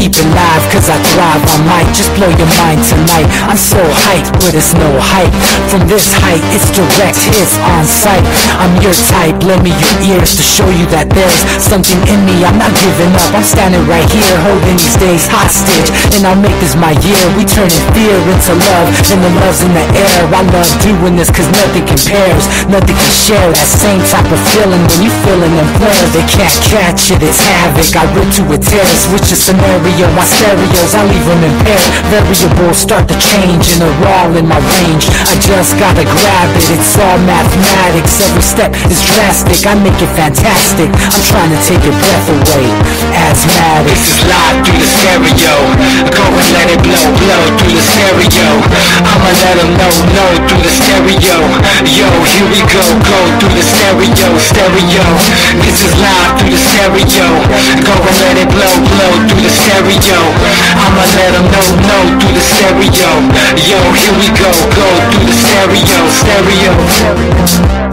keep it live, cause I thrive. I might just blow your mind tonight. I'm so hyped, but it's no hype. From this height, it's direct hits on sight. I'm your type, lend me your ears to show you that there's something in me. I'm not giving up, I'm standing right here, holding these days hostage. And I'll make this my year. We turning fear into love, and the love's in the air. I love doing this cause nothing compares. Nothing can share that same type of feeling when you feeling them flares. They can't catch it, it's havoc. I rip to a tear, switch the scenario. My stereos, I leave them impaired. Variables start to change and they're all in my range. I just gotta grab it, it's all mathematics. Every step is drastic, I make it fantastic. I'm trying to take your breath away. Asthmatic. This is live through the stereo. Go and let it blow, blow through the stereo. I'ma let them know through the stereo. Yo, here we go through the stereo, stereo. This is live through the stereo. Go and let it blow, blow through the stereo. I'ma let them know through the stereo. Yo, here we go through the stereo, stereo.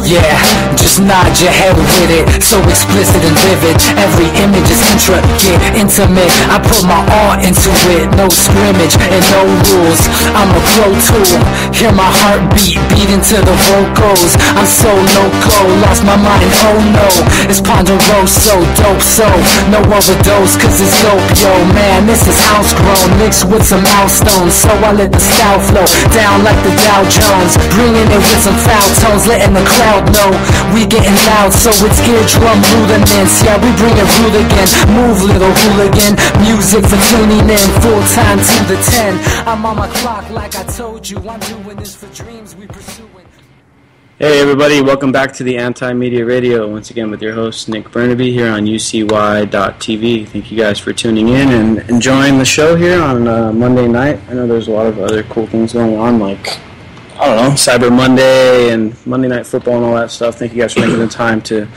Yeah, just nod your head with it, so explicit and vivid. Every image is intricate, intimate. I put my all into it, no scrimmage and no rules. I'm a pro tool, hear my heartbeat beat into the vocals. I'm so loco, lost my mind, oh no. It's Ponderoso, dope, so no overdose, cause it's dope, yo. Man, this is house grown, mixed with some milestones. So I let the style flow down like the Dow Jones, bringing it with some foul tones, letting the crowd know we getting loud, so it's eardrum rudiments. Yeah, we bring it rude again. Move, little hooligan. Music for tuning in, full time to the 10. I'm on my clock like I told you. I'm doing this for dreams we pursuing. Hey everybody, welcome back to the Anti-Media Radio. Once again with your host Nick Burnaby here on UCY.TV. Thank you guys for tuning in and enjoying the show here on Monday night. I know there's a lot of other cool things going on, like Cyber Monday and Monday Night Football and all that stuff. Thank you guys for making the time to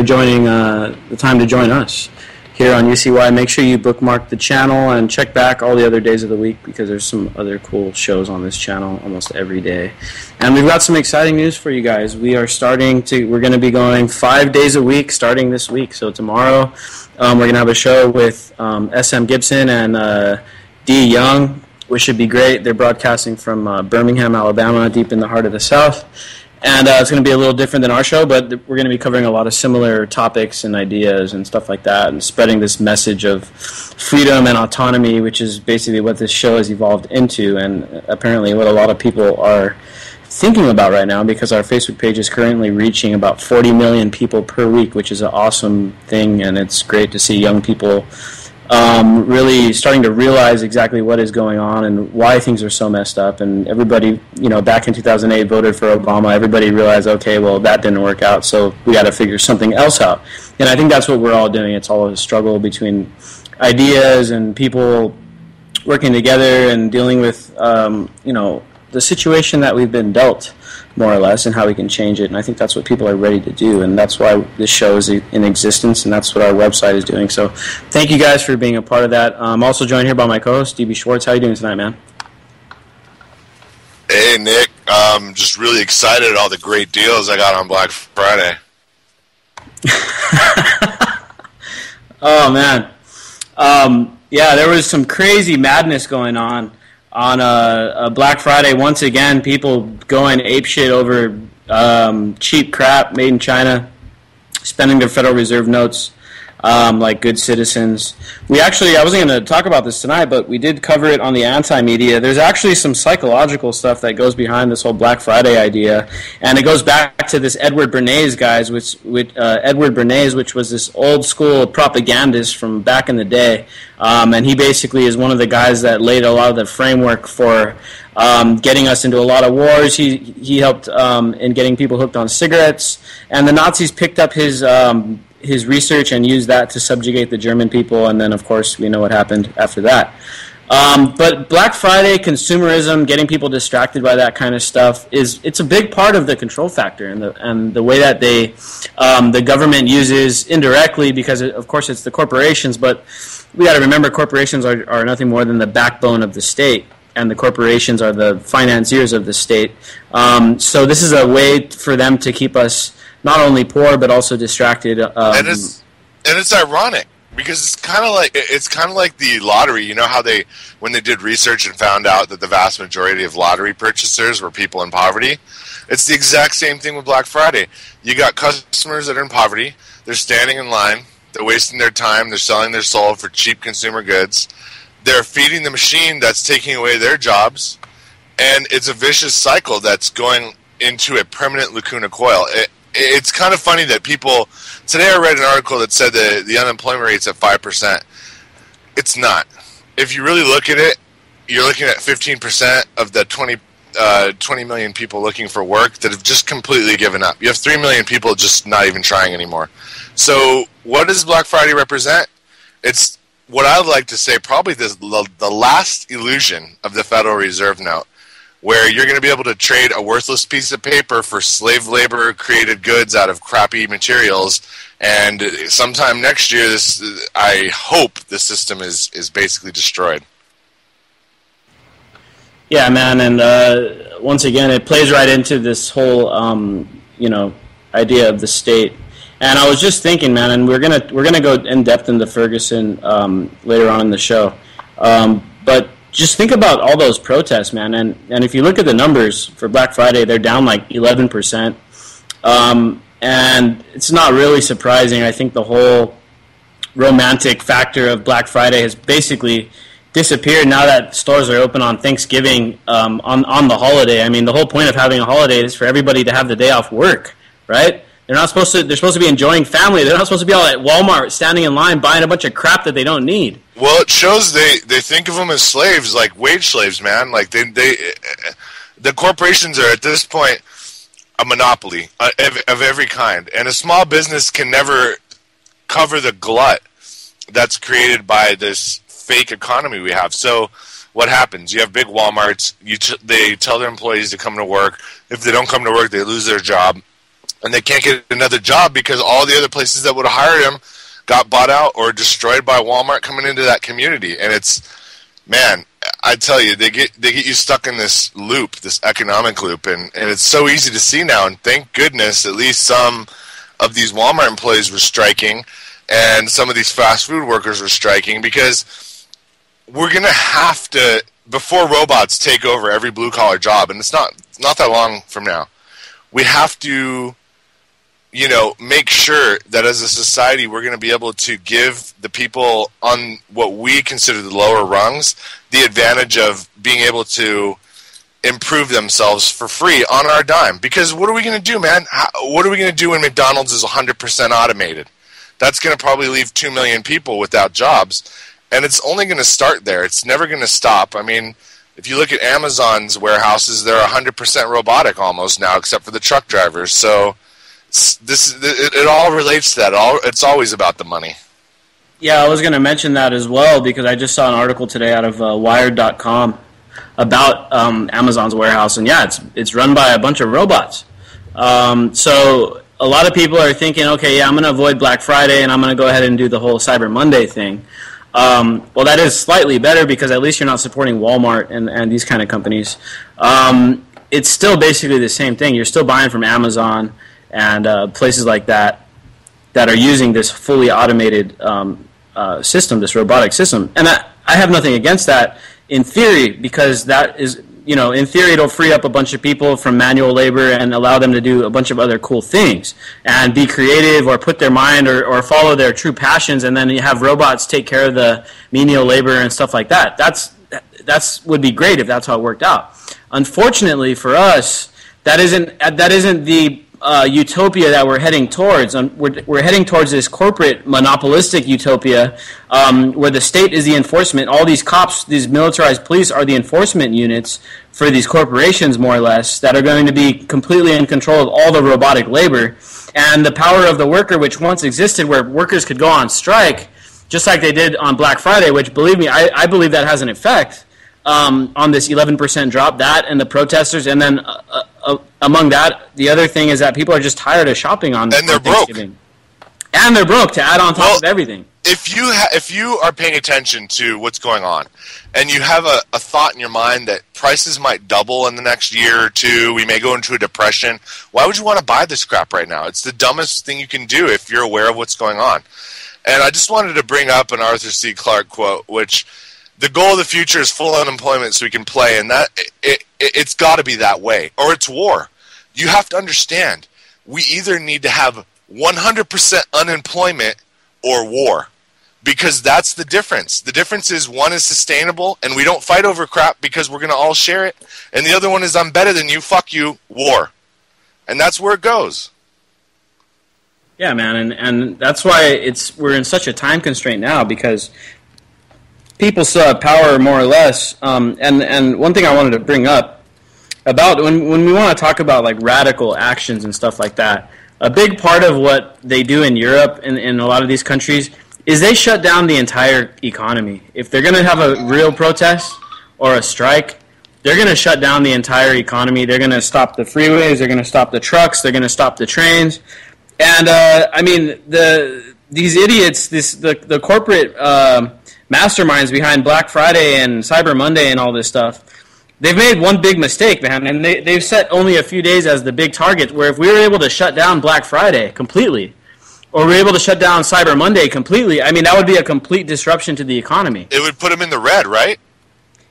join us here on UCY. Make sure you bookmark the channel and check back all the other days of the week because there's some other cool shows on this channel almost every day. And we've got some exciting news for you guys. We're going to be going 5 days a week starting this week. So tomorrow we're going to have a show with SM Gibson and D. Young, which should be great. They're broadcasting from Birmingham, Alabama, deep in the heart of the South. And it's going to be a little different than our show, but we're going to be covering a lot of similar topics and ideas and stuff like that, and spreading this message of freedom and autonomy, which is basically what this show has evolved into, and apparently what a lot of people are thinking about right now, because our Facebook page is currently reaching about 40 million people per week, which is an awesome thing, and it's great to see young people really starting to realize exactly what is going on and why things are so messed up. And everybody, back in 2008 voted for Obama. Everybody realized, okay, well, that didn't work out, so we got to figure something else out. And I think that's what we're all doing. It's all a struggle between ideas and people working together and dealing with, the situation that we've been dealt, more or less, and how we can change it. And I think that's what people are ready to do, and that's why this show is in existence, and that's what our website is doing. So thank you guys for being a part of that. I'm also joined here by my co-host, DB Schwartz. How are you doing tonight, man? Hey, Nick. I'm just really excited at all the great deals I got on Black Friday. Oh, man. Yeah, there was some crazy madness going on a Black Friday. Once again, people going apeshit over cheap crap made in China, spending their Federal Reserve notes like good citizens. I wasn't going to talk about this tonight, but we did cover it on the Anti-Media. There's actually some psychological stuff that goes behind this whole Black Friday idea, and it goes back to this Edward Bernays Edward Bernays, which was this old school propagandist from back in the day, and he basically is one of the guys that laid a lot of the framework for getting us into a lot of wars. He helped in getting people hooked on cigarettes, and the Nazis picked up his research and used that to subjugate the German people, and then, of course, we know what happened after that. But Black Friday, consumerism, getting people distracted by that kind of stuff, it's a big part of the control factor, and the way that the government uses indirectly, because, of course, it's the corporations, but we got to remember corporations are nothing more than the backbone of the state, and the corporations are the financiers of the state. So this is a way for them to keep us not only poor but also distracted. And it's ironic because it's kind of like the lottery. You know how when they did research and found out that the vast majority of lottery purchasers were people in poverty. It's the exact same thing with Black Friday. You got customers that are in poverty. They're standing in line. They're wasting their time. They're selling their soul for cheap consumer goods. They're feeding the machine that's taking away their jobs. And it's a vicious cycle that's going into a permanent lacuna coil. It's kind of funny that people... Today I read an article that said that the unemployment rate's at 5%. It's not. If you really look at it, you're looking at 15% of the 20 million people looking for work that have just completely given up. You have 3 million people just not even trying anymore. So what does Black Friday represent? It's what I would like to say probably the last illusion of the Federal Reserve note, where you're going to be able to trade a worthless piece of paper for slave labor created goods out of crappy materials. And sometime next year, I hope the system is basically destroyed. Yeah, man, and once again, it plays right into this whole, idea of the state. And I was just thinking, man, and we're gonna go in depth into Ferguson later on in the show, but just think about all those protests, man. And if you look at the numbers for Black Friday, they're down like 11%, and it's not really surprising. I think the whole romantic factor of Black Friday has basically disappeared now that stores are open on Thanksgiving on the holiday. I mean, the whole point of having a holiday is for everybody to have the day off work, right? They're supposed to be enjoying family. They're not supposed to be all at Walmart standing in line buying a bunch of crap that they don't need. Well, it shows they think of them as slaves, like wage slaves, man. Like the corporations are at this point a monopoly of every kind, and a small business can never cover the glut that's created by this fake economy we have. So what happens? You have big Walmarts. They tell their employees to come to work. If they don't come to work, they lose their job. And they can't get another job because all the other places that would have hired them got bought out or destroyed by Walmart coming into that community. And it's, man, I tell you, they get you stuck in this loop, this economic loop. And it's so easy to see now. And thank goodness at least some of these Walmart employees were striking and some of these fast food workers were striking, because we're going to have to, before robots take over every blue-collar job, and it's not that long from now, we have to, make sure that as a society we're going to be able to give the people on what we consider the lower rungs the advantage of being able to improve themselves for free on our dime. Because what are we going to do, man? What are we going to do when McDonald's is 100% automated? That's going to probably leave 2 million people without jobs. And it's only going to start there. It's never going to stop. I mean, if you look at Amazon's warehouses, they're 100% robotic almost now, except for the truck drivers. So it all relates to that. It's always about the money. Yeah, I was going to mention that as well, because I just saw an article today out of Wired.com about Amazon's warehouse, and yeah, it's run by a bunch of robots. So a lot of people are thinking, okay, yeah, I'm going to avoid Black Friday, and I'm going to go ahead and do the whole Cyber Monday thing. Well, that is slightly better, because at least you're not supporting Walmart and these kind of companies. It's still basically the same thing. You're still buying from Amazon and places like that are using this fully automated system, this robotic system. And I have nothing against that in theory, because that is, in theory it'll free up a bunch of people from manual labor and allow them to do a bunch of other cool things and be creative or put their mind or follow their true passions, and then you have robots take care of the menial labor and stuff like that. That's would be great if that's how it worked out. Unfortunately for us, that isn't the utopia that we're heading towards. We're heading towards this corporate monopolistic utopia where the state is the enforcement. All these cops, these militarized police are the enforcement units for these corporations, more or less, that are going to be completely in control of all the robotic labor. And the power of the worker, which once existed, where workers could go on strike, just like they did on Black Friday, which, believe me, I believe that has an effect on this 11% drop, that and the protesters. And then among that, the other thing is that people are just tired of shopping on Thanksgiving. And they're broke to add on top of everything. If you are paying attention to what's going on, and you have a thought in your mind that prices might double in the next year or two, we may go into a depression, why would you want to buy this crap right now? It's the dumbest thing you can do if you're aware of what's going on. And I just wanted to bring up an Arthur C. Clarke quote, which the goal of the future is full unemployment so we can play, and that it's got to be that way, or it's war. You have to understand, we either need to have 100% unemployment or war, because that's the difference. The difference is one is sustainable, and we don't fight over crap because we're going to all share it, and the other one is I'm better than you, fuck you, war. And that's where it goes. Yeah, man, and that's why we're in such a time constraint now, because people still have power, more or less. And one thing I wanted to bring up about when we want to talk about like radical actions and stuff like that, a big part of what they do in Europe and in a lot of these countries is they shut down the entire economy. If they're going to have a real protest or a strike, they're going to shut down the entire economy. They're going to stop the freeways. They're going to stop the trucks. They're going to stop the trains. And I mean, these idiots, the corporate masterminds behind Black Friday and Cyber Monday and all this stuff, they've made one big mistake, man, and they've set only a few days as the big target, where if we were able to shut down Black Friday completely, or we're able to shut down Cyber Monday completely, I mean, that would be a complete disruption to the economy. It would put them in the red, right?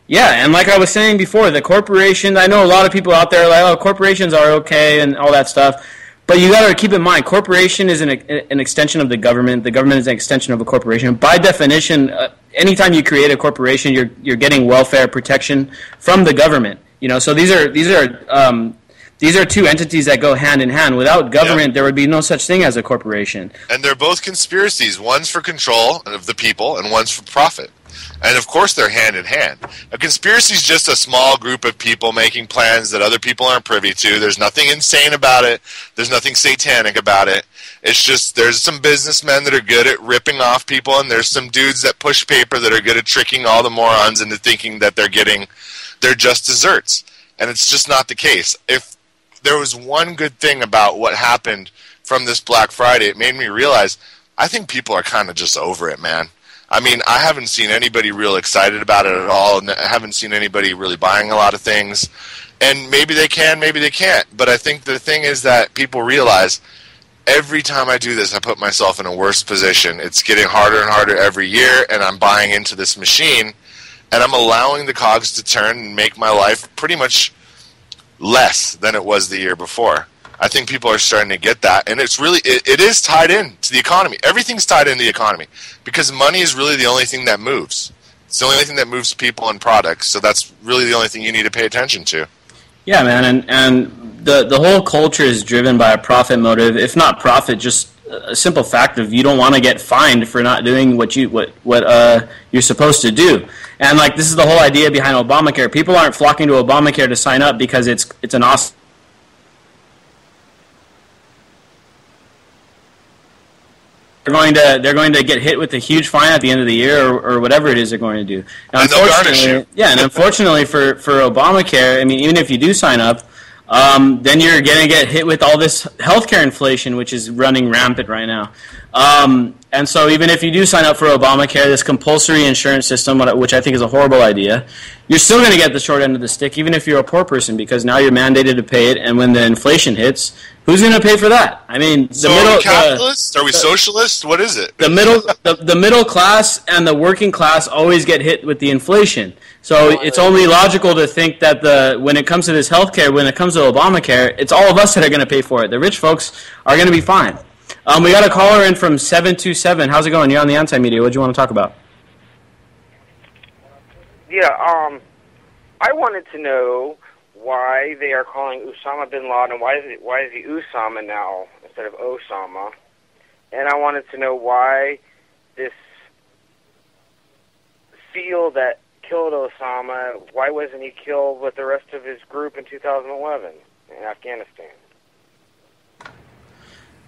Yeah, and like I was saying before, the corporations, I know a lot of people out there are like, oh, corporations are okay and all that stuff. But you got to keep in mind, corporation is an extension of the government. The government is an extension of a corporation. By definition, anytime you create a corporation, you're getting welfare protection from the government. You know, so these are two entities that go hand in hand. Without government, there would be no such thing as a corporation. And they're both conspiracies. One's for control of the people, and one's for profit. And of course they're hand in hand. A conspiracy is just a small group of people making plans that other people aren't privy to. There's nothing insane about it. There's nothing satanic about it. It's just there's some businessmen that are good at ripping off people, and there's some dudes that push paper that are good at tricking all the morons into thinking that they're just desserts. And it's just not the case. If there was one good thing about what happened from this Black Friday, it made me realize I think people are kind of just over it, man. I mean, I haven't seen anybody real excited about it at all, and I haven't seen anybody really buying a lot of things. And maybe they can, maybe they can't. But I think the thing is that people realize every time I do this, I put myself in a worse position. It's getting harder and harder every year, and I'm buying into this machine, and I'm allowing the cogs to turn and make my life pretty much less than it was the year before. I think people are starting to get that, and it's really it is tied in to the economy. Everything's tied into the economy because money is really the only thing that moves. It's the only thing that moves people and products, so that's really the only thing you need to pay attention to. Yeah, man, and the whole culture is driven by a profit motive. If not profit, just a simple fact of you don't want to get fined for not doing what you're supposed to do. And like this is the whole idea behind Obamacare. People aren't flocking to Obamacare to sign up because it's an awesome. They're going to get hit with a huge fine at the end of the year or whatever it is they're going to do. Now, and they'll garnish you. Yeah, and unfortunately for Obamacare, I mean, even if you do sign up, then you're going to get hit with all this healthcare inflation, which is running rampant right now. And so even if you do sign up for Obamacare, this compulsory insurance system, which I think is a horrible idea, you're still going to get the short end of the stick, even if you're a poor person, because now you're mandated to pay it, and when the inflation hits, who's going to pay for that? I mean, are we capitalists? Are we socialists? What is it? The middle class and the working class always get hit with the inflation. So it's only logical to think that when it comes to this healthcare, when it comes to Obamacare, it's all of us that are going to pay for it. The rich folks are going to be fine. We got a caller in from 727. How's it going? You're on the Anti-Media. What do you want to talk about? Yeah, I wanted to know why they are calling Osama bin Laden. Why is he Usama now instead of Osama? And I wanted to know why this SEAL that killed Osama, why wasn't he killed with the rest of his group in 2011 in Afghanistan?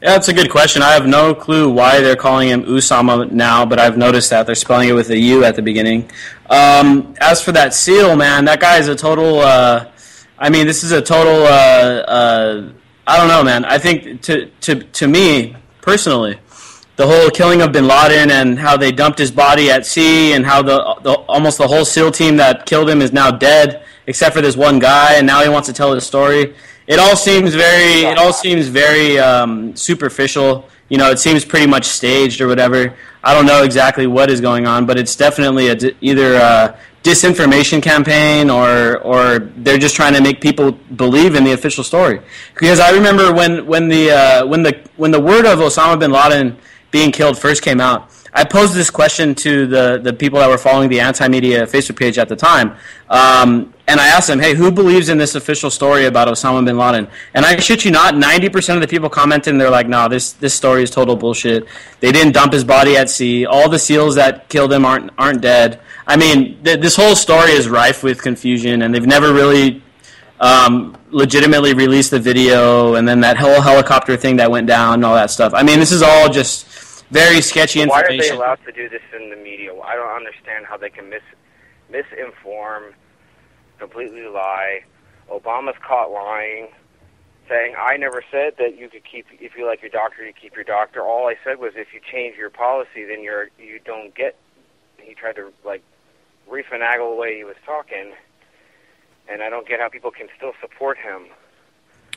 Yeah, that's a good question. I have no clue why they're calling him Usama now, but I've noticed that they're spelling it with a U at the beginning. As for that SEAL, man, that guy is a total, this is a total, I don't know, man. I think to me, personally, the whole killing of bin Laden and how they dumped his body at sea and how almost the whole SEAL team that killed him is now dead, except for this one guy, and now he wants to tell his story. It all seems very superficial. it seems pretty much staged or whatever. I don't know exactly what is going on, but it's definitely either a disinformation campaign or they're just trying to make people believe in the official story. Because I remember when the word of Osama bin Laden being killed first came out, I posed this question to the people that were following the Anti-Media Facebook page at the time, and I asked them, hey, who believes in this official story about Osama bin Laden? And I shit you not, 90% of the people commented, and they're like, no, this story is total bullshit. They didn't dump his body at sea. All the SEALs that killed him aren't dead. I mean, this whole story is rife with confusion, and they've never really legitimately released the video, and then that whole helicopter thing that went down and all that stuff. I mean, this is all just very sketchy information. Why are they allowed to do this in the media? I don't understand how they can misinform, completely lie. Obama's caught lying, saying, I never said that you could keep, if you like your doctor, you keep your doctor. All I said was if you change your policy, then you don't get, he tried to, refinagle the way he was talking, and I don't get how people can still support him.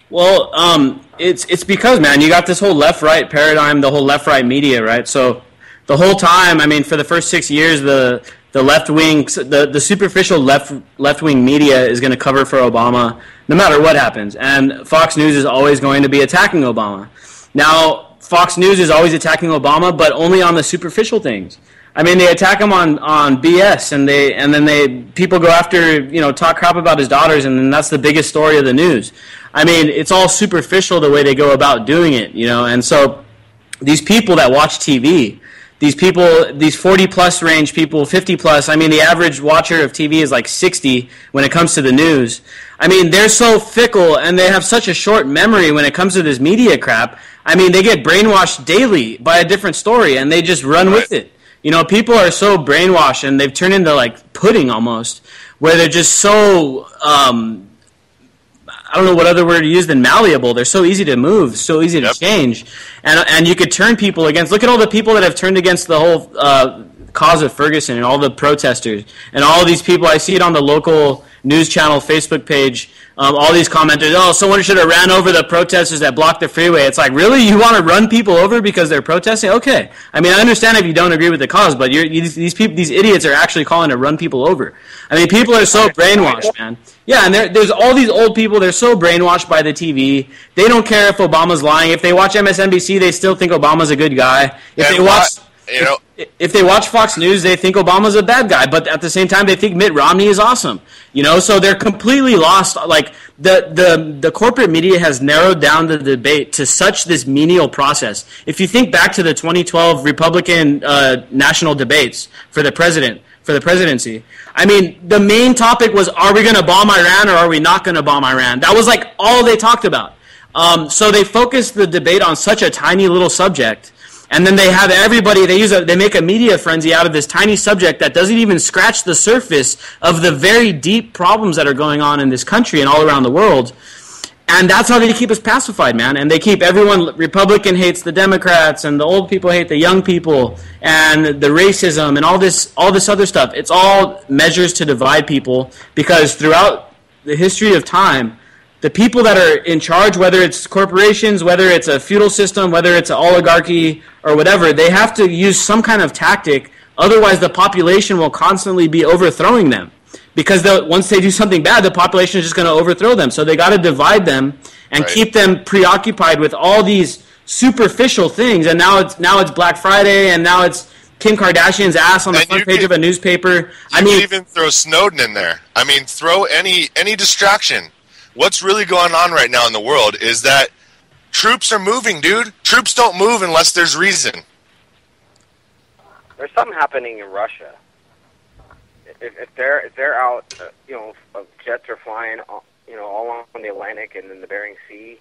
Well, it's because, man, you got this whole left-right paradigm, the whole left-right media, right? So the whole time, I mean, for the first 6 years, the left-wing, the superficial left-wing media is going to cover for Obama no matter what happens. And Fox News is always going to be attacking Obama. Now, Fox News is always attacking Obama, but only on the superficial things. I mean, they attack him on BS, and then people go after, talk crap about his daughters, and then that's the biggest story of the news. I mean, it's all superficial the way they go about doing it, and so these people that watch TV, these 40-plus range people, 50-plus, I mean, the average watcher of TV is like 60 when it comes to the news. I mean, they're so fickle, and they have such a short memory when it comes to this media crap. I mean, they get brainwashed daily by a different story, and they just run with it. People are so brainwashed, and they've turned into pudding almost, where they're just so, I don't know what other word to use than malleable. They're so easy to move, so easy to change. And you could turn people against, look at all the people that have turned against the whole cause of Ferguson and all the protesters. And all these people, I see it on the local news channel Facebook page, all these commenters, someone should have ran over the protesters that blocked the freeway. It's like, really? You want to run people over because they're protesting? Okay. I mean, I understand if you don't agree with the cause, but these idiots are actually calling to run people over. I mean, people are so brainwashed, man. Yeah, and there's all these old people, they're so brainwashed by the TV. They don't care if Obama's lying. If they watch MSNBC, they still think Obama's a good guy. If they watch Fox News, they think Obama's a bad guy, but at the same time, they think Mitt Romney is awesome. So they're completely lost. The corporate media has narrowed down the debate to such this menial process. If you think back to the 2012 Republican national debates for the presidency, I mean, the main topic was, are we going to bomb Iran or are we not going to bomb Iran? That was all they talked about. So they focused the debate on such a tiny little subject. And then they have everybody, they make a media frenzy out of this tiny subject that doesn't even scratch the surface of the very deep problems that are going on in this country and all around the world. And that's how they keep us pacified, man. And they keep everyone, Republican hates the Democrats, and the old people hate the young people, and the racism, and all this other stuff. It's all measures to divide people, because throughout the history of time, the people that are in charge, whether it's corporations, whether it's a feudal system, whether it's an oligarchy or whatever, they have to use some kind of tactic. Otherwise, the population will constantly be overthrowing them. Because once they do something bad, the population is just going to overthrow them. So they got to divide them and keep them preoccupied with all these superficial things. And now it's Black Friday, and now it's Kim Kardashian's ass on the front page of a newspaper. You can even throw Snowden in there. I mean, throw any distraction. What's really going on right now in the world is that troops are moving, dude. Troops don't move unless there's reason. There's something happening in Russia. If they're out, jets are flying, all along the Atlantic and in the Bering Sea.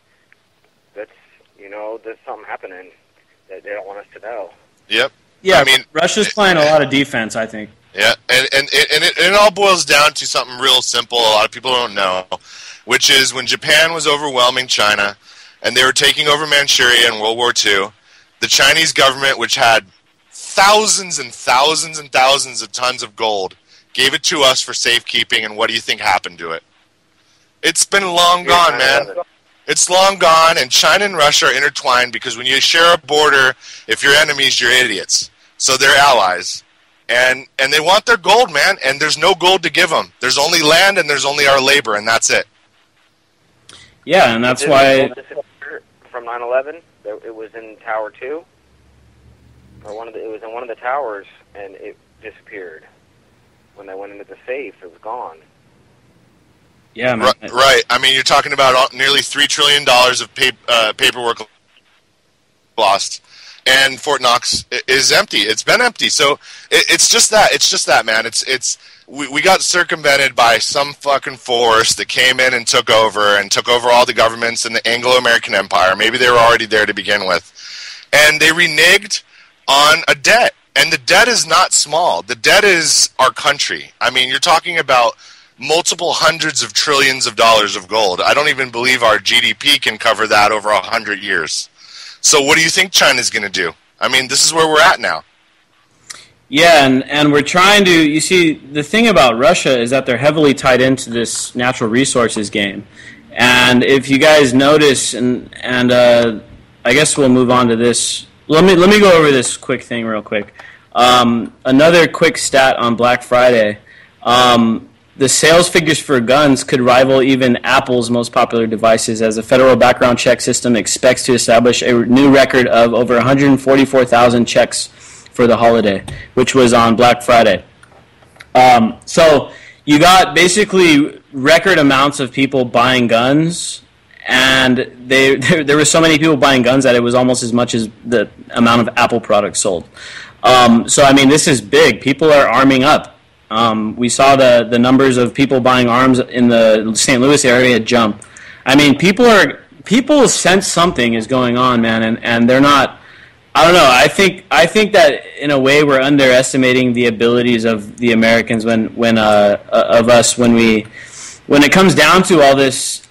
There's something happening that they don't want us to know. Yep. Yeah, I mean, Russia's playing a lot of defense, I think. Yeah, and it all boils down to something real simple. A lot of people don't know, which is when Japan was overwhelming China and they were taking over Manchuria in World War II, the Chinese government, which had thousands and thousands and thousands of tons of gold, gave it to us for safekeeping, and what do you think happened to it? It's been long gone, man. It's long gone, and China and Russia are intertwined because when you share a border, if you're enemies, you're idiots. So they're allies. And they want their gold, man, and there's no gold to give them. There's only land and there's only our labor, and that's it. Yeah, and that's why... From 9/11, it was in Tower 2, or it was in one of the towers, and it disappeared. When they went into the safe, it was gone. Yeah, man. Right. I mean, you're talking about nearly $3 trillion of paperwork lost. And Fort Knox is empty. It's been empty. So it's just that. It's just that, man. We got circumvented by some fucking force that came in and took over all the governments in the Anglo-American Empire. Maybe they were already there to begin with. And they reneged on a debt. And the debt is not small. The debt is our country. I mean, you're talking about multiple hundreds of trillions of dollars of gold. I don't even believe our GDP can cover that over 100 years. So what do you think China's going to do? I mean, this is where we're at now. Yeah, and we're trying to, you see, the thing about Russia is that they're heavily tied into this natural resources game. And if you guys notice, and I guess we'll move on to this. Let me go over this quick thing real quick. Another quick stat on Black Friday. The sales figures for guns could rival even Apple's most popular devices, as the federal background check system expects to establish a new record of over 144,000 checks for the holiday, which was on Black Friday. So you got basically record amounts of people buying guns, and there were so many people buying guns that it was almost as much as the amount of Apple products sold. So, I mean, this is big. People are arming up. We saw the numbers of people buying arms in the St. Louis area jump. I mean, people sense something is going on, man, and they're not. I don't know. I think that in a way we're underestimating the abilities of the Americans when it comes down to all this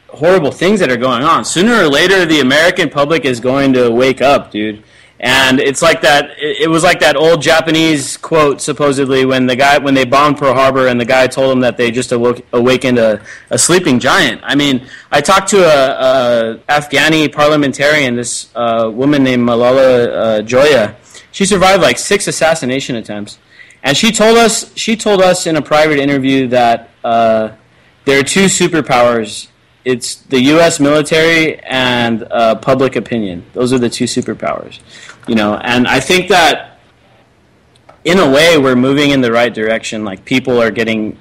horrible things that are going on. Sooner or later, the American public is going to wake up, dude. And it's like that. It was like that old Japanese quote, supposedly, when they bombed Pearl Harbor, and the guy told them that they just awakened a sleeping giant. I mean, I talked to a Afghani parliamentarian, this woman named Malala Joya. She survived like 6 assassination attempts, and she told us in a private interview that there are 2 superpowers. It's the U.S. military and public opinion. Those are the 2 superpowers, you know. And I think that, in a way, we're moving in the right direction. Like, people are getting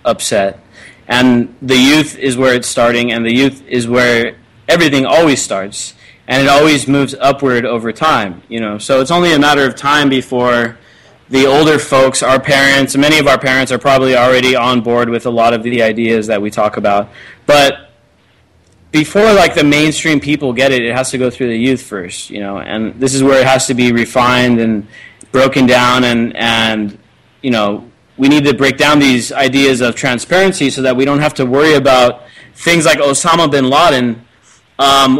upset, and the youth is where it's starting, and the youth is where everything always starts, and it always moves upward over time, you know. So it's only a matter of time before the older folks, our parents, many of our parents are probably already on board with a lot of the ideas that we talk about, but before like the mainstream people get it, it has to go through the youth first, you know, and this is where it has to be refined and broken down, and you know, we need to break down these ideas of transparency so that we don't have to worry about things like Osama bin Laden,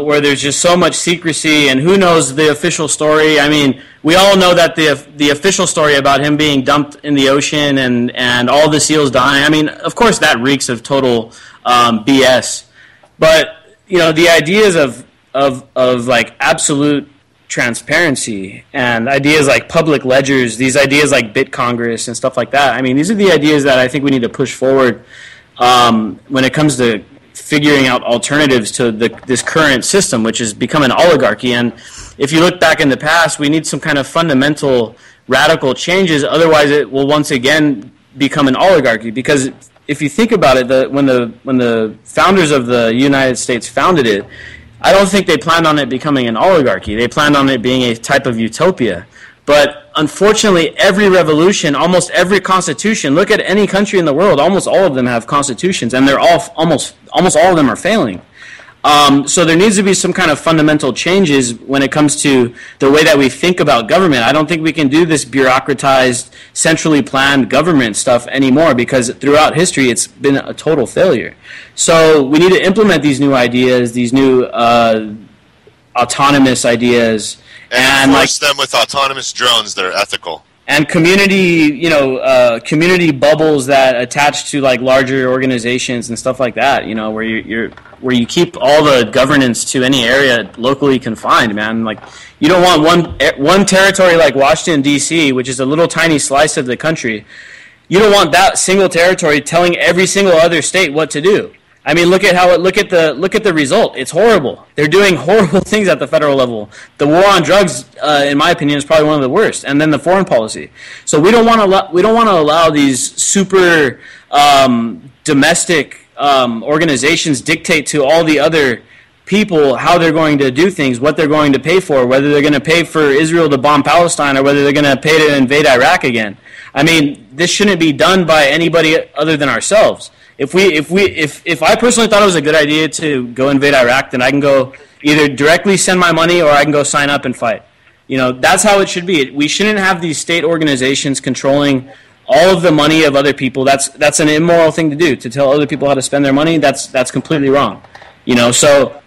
where there's just so much secrecy, and who knows the official story. I mean, we all know that the official story about him being dumped in the ocean and all the SEALs dying, I mean, of course that reeks of total BS. But you know, the ideas of like absolute transparency and ideas like public ledgers, these ideas like BitCongress and stuff like that. I mean, these are the ideas that I think we need to push forward when it comes to figuring out alternatives to this current system, which has become an oligarchy. And if you look back in the past, we need some kind of fundamental radical changes. Otherwise, it will once again become an oligarchy. Because if you think about it, when the founders of the United States founded it, I don't think they planned on it becoming an oligarchy. They planned on it being a type of utopia. But unfortunately, every revolution, almost every constitution, look at any country in the world, almost all of them have constitutions, and they're all almost all of them are failing. So there needs to be some kind of fundamental changes when it comes to the way that we think about government. I don't think we can do this bureaucratized, centrally planned government stuff anymore, because throughout history it's been a total failure. So we need to implement these new ideas, these new autonomous ideas. And force them with autonomous drones that are ethical. and community bubbles that attach to like larger organizations and stuff like that. Where where you keep all the governance to any area locally confined, man. Like, you don't want one territory like Washington D.C., which is a little tiny slice of the country. You don't want that single territory telling every single other state what to do. I mean, look at the result. It's horrible. They're doing horrible things at the federal level. The war on drugs, in my opinion, is probably one of the worst. And then the foreign policy. So we don't want to allow these super domestic organizations dictate to all the other people how they're going to do things, what they're going to pay for, whether they're going to pay for Israel to bomb Palestine or whether they're going to pay to invade Iraq again. I mean, this shouldn't be done by anybody other than ourselves. If I personally thought it was a good idea to go invade Iraq, then I can go either directly send my money or I can go sign up and fight. That's how it should be. We shouldn't have these state organizations controlling all of the money of other people. That's an immoral thing to do, to tell other people how to spend their money. That's completely wrong. So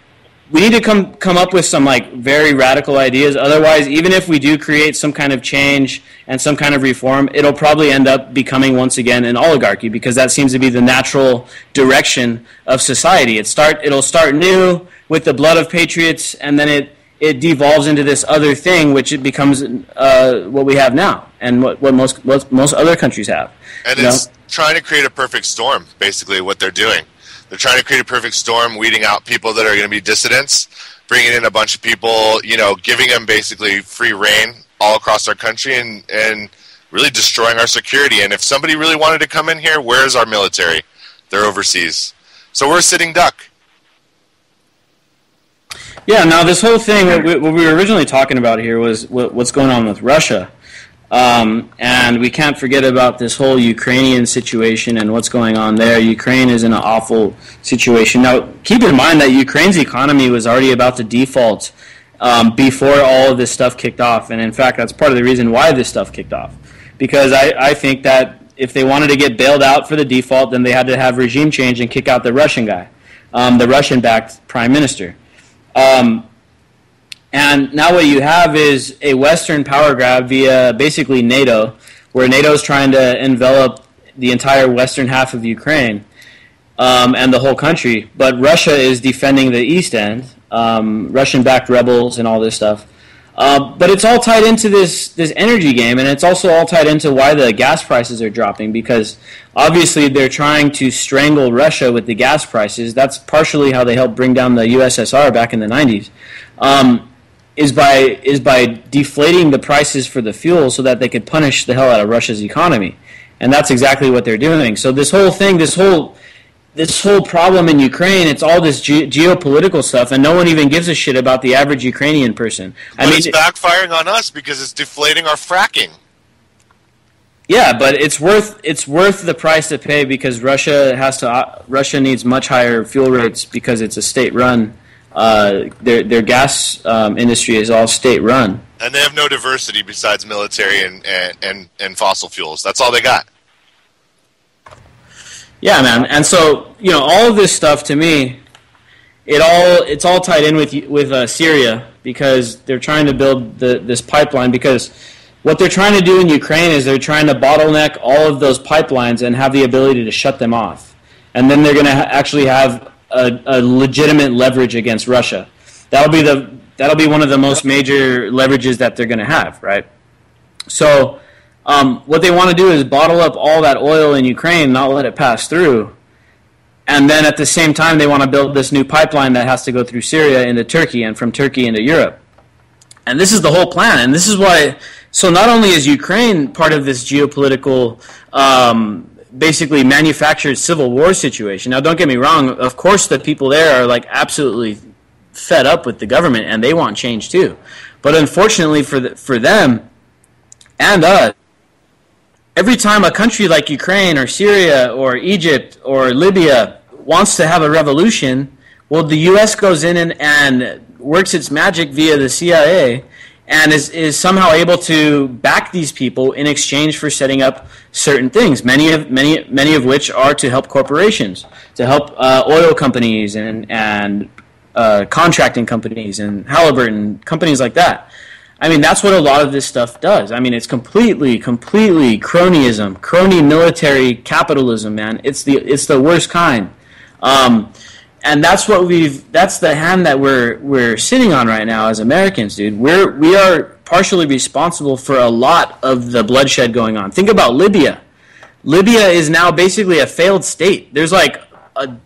we need to come up with some like very radical ideas. Otherwise, even if we do create some kind of change and some kind of reform, it'll probably end up becoming once again an oligarchy, because that seems to be the natural direction of society. It'll start new with the blood of patriots, and then it devolves into this other thing, which it becomes what we have now, and what most other countries have. And it's trying to create a perfect storm, basically, what they're doing. They're trying to create a perfect storm, weeding out people that are going to be dissidents, bringing in a bunch of people, giving them basically free reign all across our country, and really destroying our security. And if somebody really wanted to come in here, where's our military? They're overseas. So we're a sitting duck. Yeah, now this whole thing, what we were originally talking about here was what's going on with Russia. And we can't forget about this whole Ukrainian situation and what's going on there. Ukraine is in an awful situation. Now, keep in mind that Ukraine's economy was already about to default before all of this stuff kicked off. And in fact, that's part of the reason why this stuff kicked off. Because I think that if they wanted to get bailed out for the default, then they had to have regime change and kick out the Russian guy, the Russian-backed prime minister. And now what you have is a Western power grab via basically NATO, where NATO is trying to envelop the entire western half of Ukraine and the whole country. But Russia is defending the east end, Russian-backed rebels and all this stuff. But it's all tied into this energy game, and it's also all tied into why the gas prices are dropping, because obviously they're trying to strangle Russia with the gas prices. That's partially how they helped bring down the USSR back in the 90s. Is by deflating the prices for the fuel so that they could punish the hell out of Russia's economy. And that's exactly what they're doing. So this whole thing, this whole problem in Ukraine, it's all this geopolitical stuff, and no one even gives a shit about the average Ukrainian person. But it's backfiring on us because it's deflating our fracking. Yeah, but it's worth the price to pay, because Russia needs much higher fuel rates because it's a state-run. Their gas industry is all state-run. And they have no diversity besides military and fossil fuels. That's all they got. Yeah, man. And so, all of this stuff, to me, it's all tied in with Syria, because they're trying to build this pipeline, because what they're trying to do in Ukraine is they're trying to bottleneck all of those pipelines and have the ability to shut them off. And then they're going to actually have a legitimate leverage against Russia. That'll be one of the most major leverages that they're going to have, right? So what they want to do is bottle up all that oil in Ukraine, not let it pass through, and then at the same time they want to build this new pipeline that has to go through Syria into Turkey, and from Turkey into Europe. And this is the whole plan, and this is why. So not only is Ukraine part of this geopolitical basically manufactured civil war situation. Now, don't get me wrong. Of course, the people there are like absolutely fed up with the government, and they want change too. But unfortunately for them and us, every time a country like Ukraine or Syria or Egypt or Libya wants to have a revolution, well, the U.S. goes in and works its magic via the CIA and is somehow able to back these people in exchange for setting up certain things, many of which are to help corporations, to help oil companies and contracting companies and Halliburton, companies like that. I mean, that's what a lot of this stuff does. I mean, it's completely cronyism, crony military capitalism, man. It's the worst kind. And that's that's the hand that we're sitting on right now as Americans, dude. We are partially responsible for a lot of the bloodshed going on. Think about Libya. Libya is now basically a failed state. There's like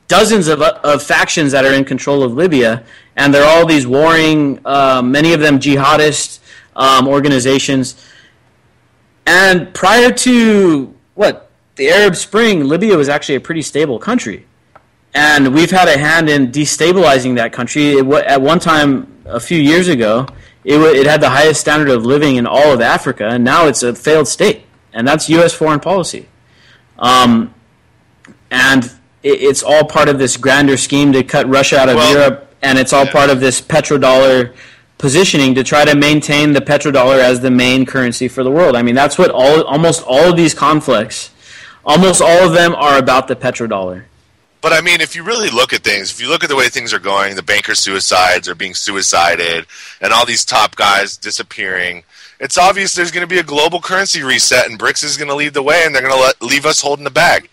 dozens of factions that are in control of Libya, and they're all these warring, many of them jihadist organizations. And prior to the Arab Spring, Libya was actually a pretty stable country. And we've had a hand in destabilizing that country. At one time, a few years ago, it had the highest standard of living in all of Africa, and now it's a failed state. And that's U.S. foreign policy. And it's all part of this grander scheme to cut Russia out of Europe, and it's all part of this petrodollar positioning to try to maintain the petrodollar as the main currency for the world. I mean, that's what almost all of these conflicts, almost all of them are about the petrodollar. But I mean, if you really look at things, if you look at the way things are going, the banker suicides are being suicided, and all these top guys disappearing, it's obvious there's going to be a global currency reset, and BRICS is going to lead the way, and they're going to leave us holding the bag.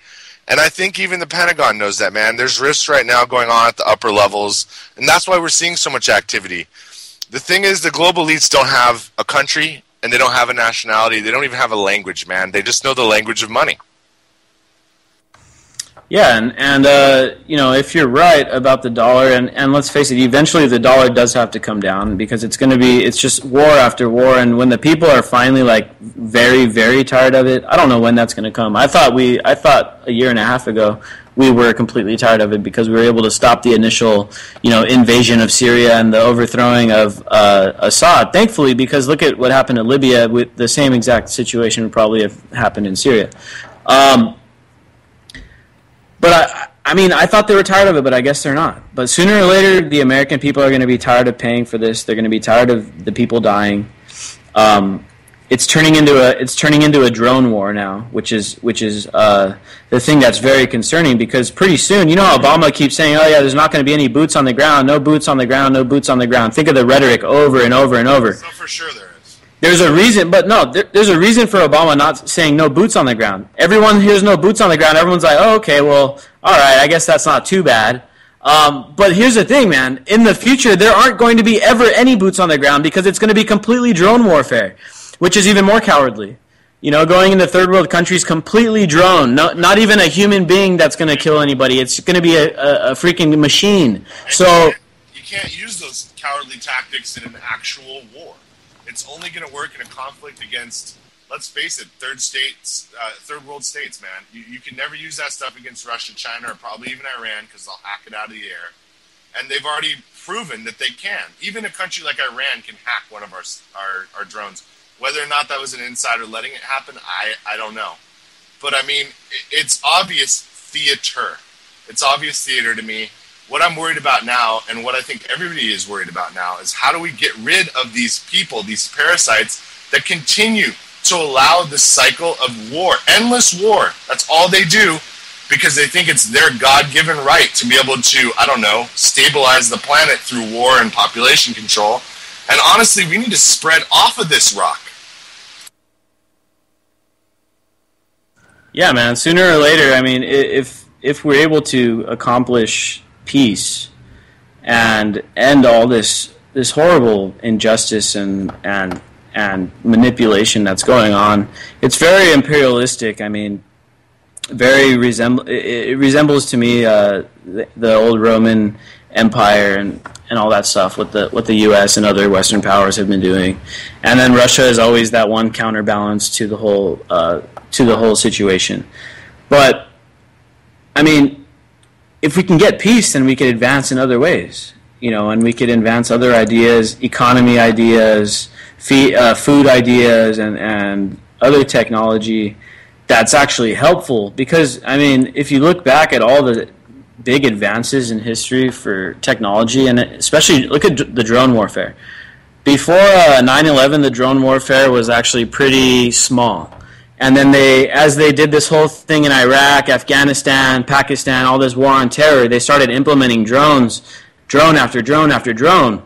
And I think even the Pentagon knows that, man. There's risks right now going on at the upper levels, and that's why we're seeing so much activity. The thing is, the global elites don't have a country, and they don't have a nationality. They don't even have a language, man. They just know the language of money. Yeah, and if you're right about the dollar, and let's face it, eventually the dollar does have to come down because it's just war after war, and when the people are finally like very, very tired of it, I don't know when that's going to come. I thought a year and a half ago we were completely tired of it because we were able to stop the initial, invasion of Syria and the overthrowing of Assad. Thankfully, because look at what happened in Libya. With the same exact situation would probably have happened in Syria. But I thought they were tired of it, but I guess they're not. But sooner or later, the American people are going to be tired of paying for this. They're going to be tired of the people dying. It's turning into a drone war now, which is the thing that's very concerning because pretty soon, Obama keeps saying, "Oh yeah, there's not going to be any boots on the ground, no boots on the ground, no boots on the ground." Think of the rhetoric over and over and over. So for sure there is. There's a reason, but no, there's a reason for Obama not saying no boots on the ground. Everyone hears no boots on the ground. Everyone's like, oh, okay, well, all right, I guess that's not too bad. But here's the thing, man. In the future, there aren't going to be ever any boots on the ground because it's going to be completely drone warfare, which is even more cowardly. Going into third world countries completely drone. Not even a human being that's going to kill anybody. It's going to be a freaking machine. So you can't use those cowardly tactics in an actual war. It's only going to work in a conflict against, let's face it, third world states, man. You can never use that stuff against Russia, China, or probably even Iran because they'll hack it out of the air. And they've already proven that they can. Even a country like Iran can hack one of our drones. Whether or not that was an insider letting it happen, I don't know. But, I mean, it's obvious theater. It's obvious theater to me. What I'm worried about now, and what I think everybody is worried about now, is how do we get rid of these people, these parasites, that continue to allow the cycle of war, endless war. That's all they do because they think it's their God-given right to be able to, stabilize the planet through war and population control. And honestly, we need to spread off of this rock. Yeah, man, sooner or later, I mean, if we're able to accomplish peace and end all this horrible injustice and manipulation that's going on, it's very imperialistic. I mean, it resembles to me the old Roman Empire and all that stuff, what the U.S. and other Western powers have been doing, and then Russia is always that one counterbalance to the whole situation. But I mean, if we can get peace, then we could advance in other ways, and we could advance other ideas, economy ideas, food ideas, and other technology that's actually helpful. Because, I mean, if you look back at all the big advances in history for technology, and especially look at the drone warfare. Before 9/11, the drone warfare was actually pretty small. And then as they did this whole thing in Iraq, Afghanistan, Pakistan, all this war on terror, they started implementing drone after drone after drone.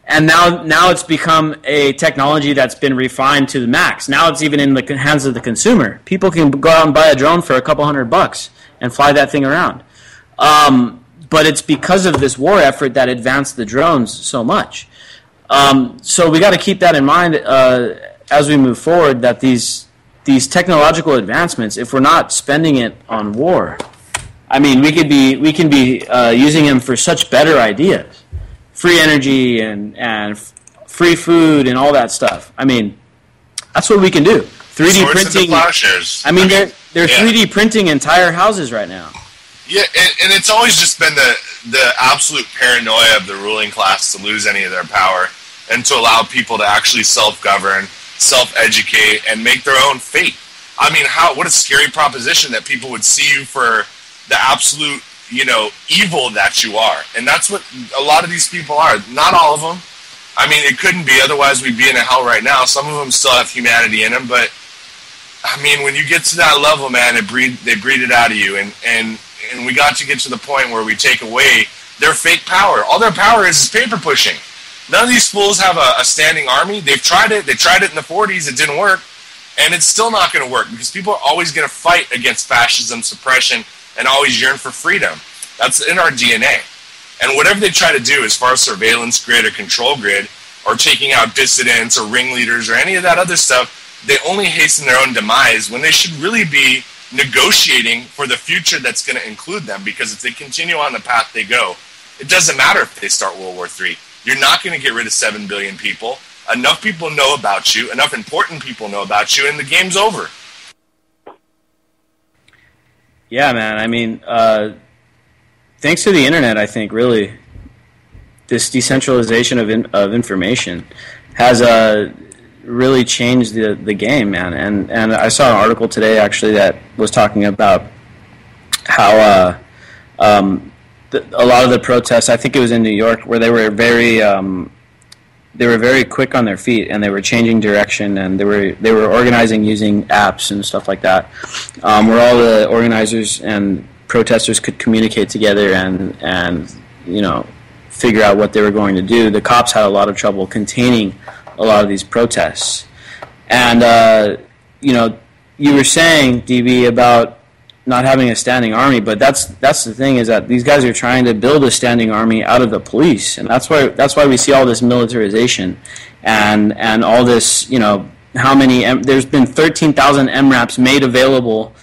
And now it's become a technology that's been refined to the max. Now it's even in the hands of the consumer. People can go out and buy a drone for a couple $100 and fly that thing around. But it's because of this war effort that advanced the drones so much. So we got to keep that in mind as we move forward, that these technological advancements, if we're not spending it on war, I mean, we can be using them for such better ideas. Free energy and free food and all that stuff. I mean, that's what we can do. 3D printing. I mean, they're 3D printing entire houses right now. Yeah, and it's always just been the absolute paranoia of the ruling class to lose any of their power and to allow people to actually self-govern, self-educate, and make their own fate. I mean, what a scary proposition that people would see you for the absolute, evil that you are. And that's what a lot of these people are. Not all of them. I mean, it couldn't be, otherwise we'd be in a hell right now. Some of them still have humanity in them, but I mean, when you get to that level, man, they breed it out of you, and we got to get to the point where we take away their fake power. All their power is paper pushing. None of these fools have a standing army. They've tried it. They tried it in the 40s. It didn't work, and it's still not going to work because people are always going to fight against fascism, suppression, and always yearn for freedom. That's in our DNA. And whatever they try to do as far as surveillance grid or control grid or taking out dissidents or ringleaders or any of that other stuff, they only hasten their own demise when they should really be negotiating for the future that's going to include them, because if they continue on the path they go, it doesn't matter if they start World War III. You're not going to get rid of 7 billion people. Enough people know about you, enough important people know about you, and the game's over. Yeah, man. I mean, thanks to the internet, I think, really, this decentralization of information has really changed the game, man. And I saw an article today, actually, that was talking about how a lot of the protests, I think it was in New York, where they were very quick on their feet, and they were changing direction, and they were organizing using apps and stuff like that, where all the organizers and protesters could communicate together and figure out what they were going to do. The cops had a lot of trouble containing a lot of these protests. And you were saying, DB, about not having a standing army, but that's the thing, is that these guys are trying to build a standing army out of the police, and that's why we see all this militarization and all this, there's been 13,000 MRAPs made available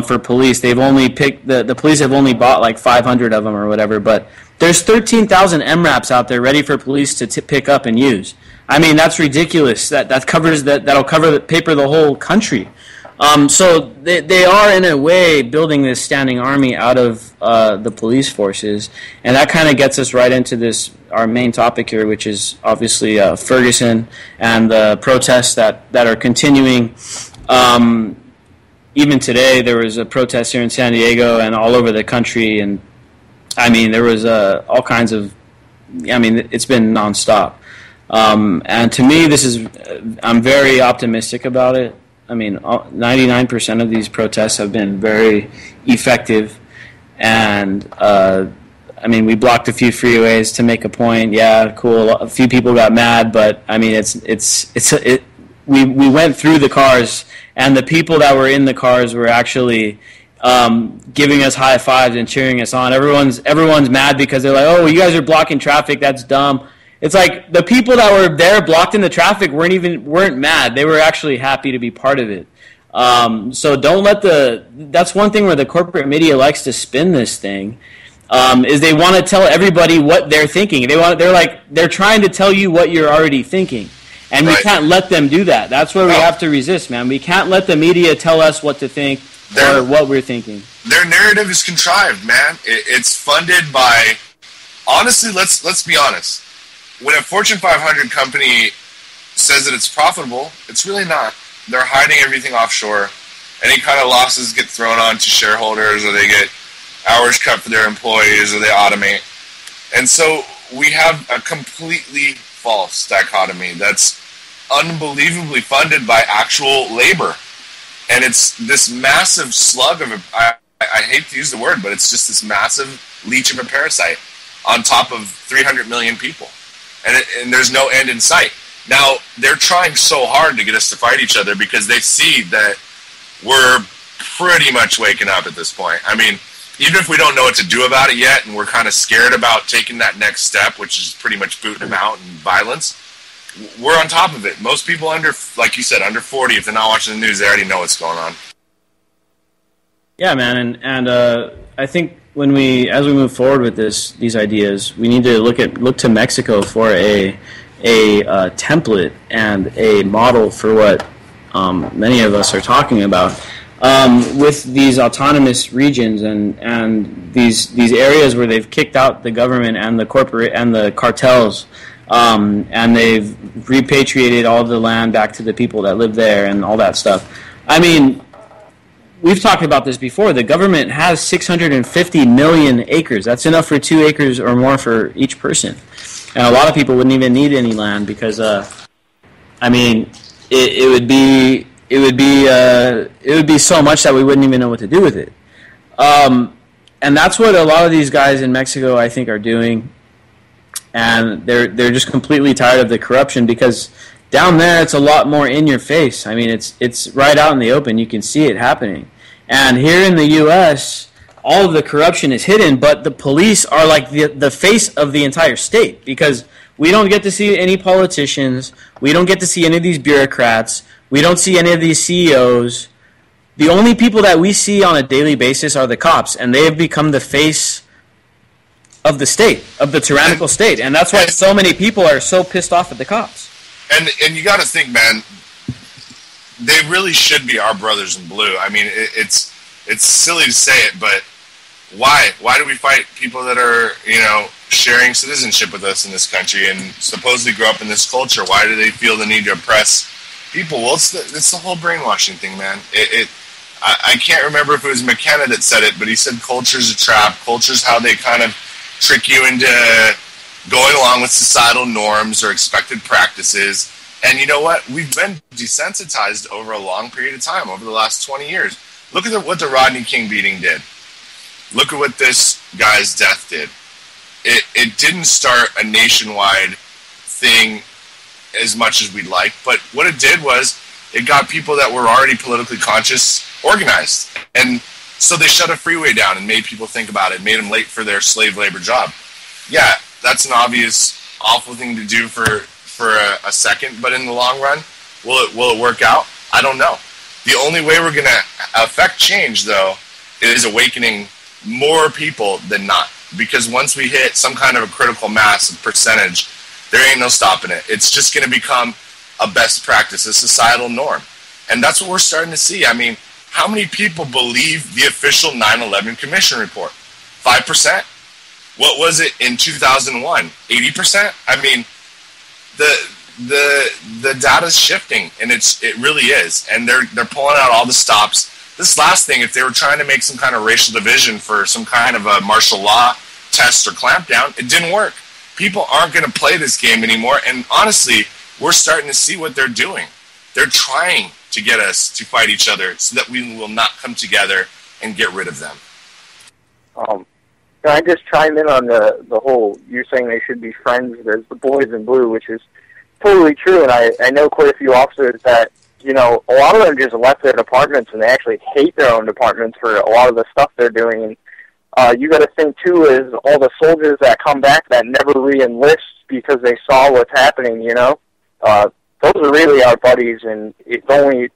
for police. They've only picked, the police have only bought like 500 of them or whatever, but there's 13,000 MRAPs out there ready for police to pick up and use. I mean, that's ridiculous. That'll cover the whole country. So they are, in a way, building this standing army out of the police forces, and that kind of gets us right into our main topic here, which is obviously Ferguson and the protests that are continuing. Even today, there was a protest here in San Diego and all over the country, and I mean, there was all kinds of. I mean, it's been nonstop, and to me, I'm very optimistic about it. I mean, 99% of these protests have been very effective, and I mean, we blocked a few freeways to make a point. Yeah, cool. A few people got mad, but I mean, we went through the cars, and the people that were in the cars were actually giving us high fives and cheering us on. Everyone's mad because they're like, "Oh, you guys are blocking traffic. That's dumb." It's like the people that were there blocked in the traffic weren't mad. They were actually happy to be part of it. So don't let that's one thing where the corporate media likes to spin this thing, is they want to tell everybody what they're thinking. They're trying to tell you what you're already thinking. And we can't let them do that. That's where we have to resist, man. We can't let the media tell us what to think or what we're thinking. Their narrative is contrived, man. It's funded by, honestly, let's be honest. When a Fortune 500 company says that it's profitable, it's really not. They're hiding everything offshore. Any kind of losses get thrown on to shareholders, or they get hours cut for their employees, or they automate. And so we have a completely false dichotomy that's unbelievably funded by actual labor. And it's this massive slug of I hate to use the word, but it's just this massive leech of a parasite on top of 300 million people. and there's no end in sight. Now, they're trying so hard to get us to fight each other because they see that we're pretty much waking up at this point. I mean, even if we don't know what to do about it yet and we're kind of scared about taking that next step, which is pretty much booting them out and violence, we're on top of it. Most people under, like you said, under 40, if they're not watching the news, they already know what's going on. Yeah, man, and I think as we move forward with these ideas, we need to look to Mexico for a template and a model for what many of us are talking about with these autonomous regions and these areas where they've kicked out the government and the corporate and the cartels, and they've repatriated all the land back to the people that live there and all that stuff. I mean, we've talked about this before. The government has 650 million acres. That's enough for 2 acres or more for each person. And a lot of people wouldn't even need any land because, I mean, it would be so much that we wouldn't even know what to do with it. And that's what a lot of these guys in Mexico, I think, are doing. And they're just completely tired of the corruption because down there it's a lot more in your face. I mean, it's right out in the open. You can see it happening. And here in the U.S., all of the corruption is hidden, but the police are like the face of the entire state because we don't get to see any politicians. We don't get to see any of these bureaucrats. We don't see any of these CEOs. The only people that we see on a daily basis are the cops, and they have become the face of the state, of the tyrannical state. And that's why so many people are so pissed off at the cops. And you got to think, man, they really should be our brothers in blue. I mean, it's silly to say it, but why? Why do we fight people that are, sharing citizenship with us in this country and supposedly grew up in this culture? Why do they feel the need to oppress people? Well, it's the whole brainwashing thing, man. I can't remember if it was McKenna that said it, but he said culture's a trap. Culture's how they kind of trick you into going along with societal norms or expected practices. And you know what? We've been desensitized over a long period of time, over the last 20 years. Look at what the Rodney King beating did. Look at what this guy's death did. It didn't start a nationwide thing as much as we'd like, but what it did was it got people that were already politically conscious organized. And so they shut a freeway down and made people think about it, made them late for their slave labor job. Yeah, that's an obvious, awful thing to do for a second, but in the long run, will it work out? I don't know. The only way we're going to affect change, though, is awakening more people than not. Because once we hit some kind of a critical mass of percentage, there ain't no stopping it. It's just going to become a best practice, a societal norm. And that's what we're starting to see. I mean, how many people believe the official 9/11 Commission report? 5%? What was it in 2001? 80%? I mean, the data's shifting, and it really is. And they're pulling out all the stops. This last thing, if they were trying to make some kind of racial division for some kind of a martial law test or clampdown, it didn't work. People aren't going to play this game anymore, and honestly, we're starting to see what they're doing. They're trying to get us to fight each other so that we will not come together and get rid of them. Can I just chime in on the whole, you're saying they should be friends, there's the boys in blue, which is totally true, and I know quite a few officers that, a lot of them just left their departments and they actually hate their own departments for a lot of the stuff they're doing. And you got to think, too, is all the soldiers that come back that never re-enlist because they saw what's happening, those are really our buddies, and the only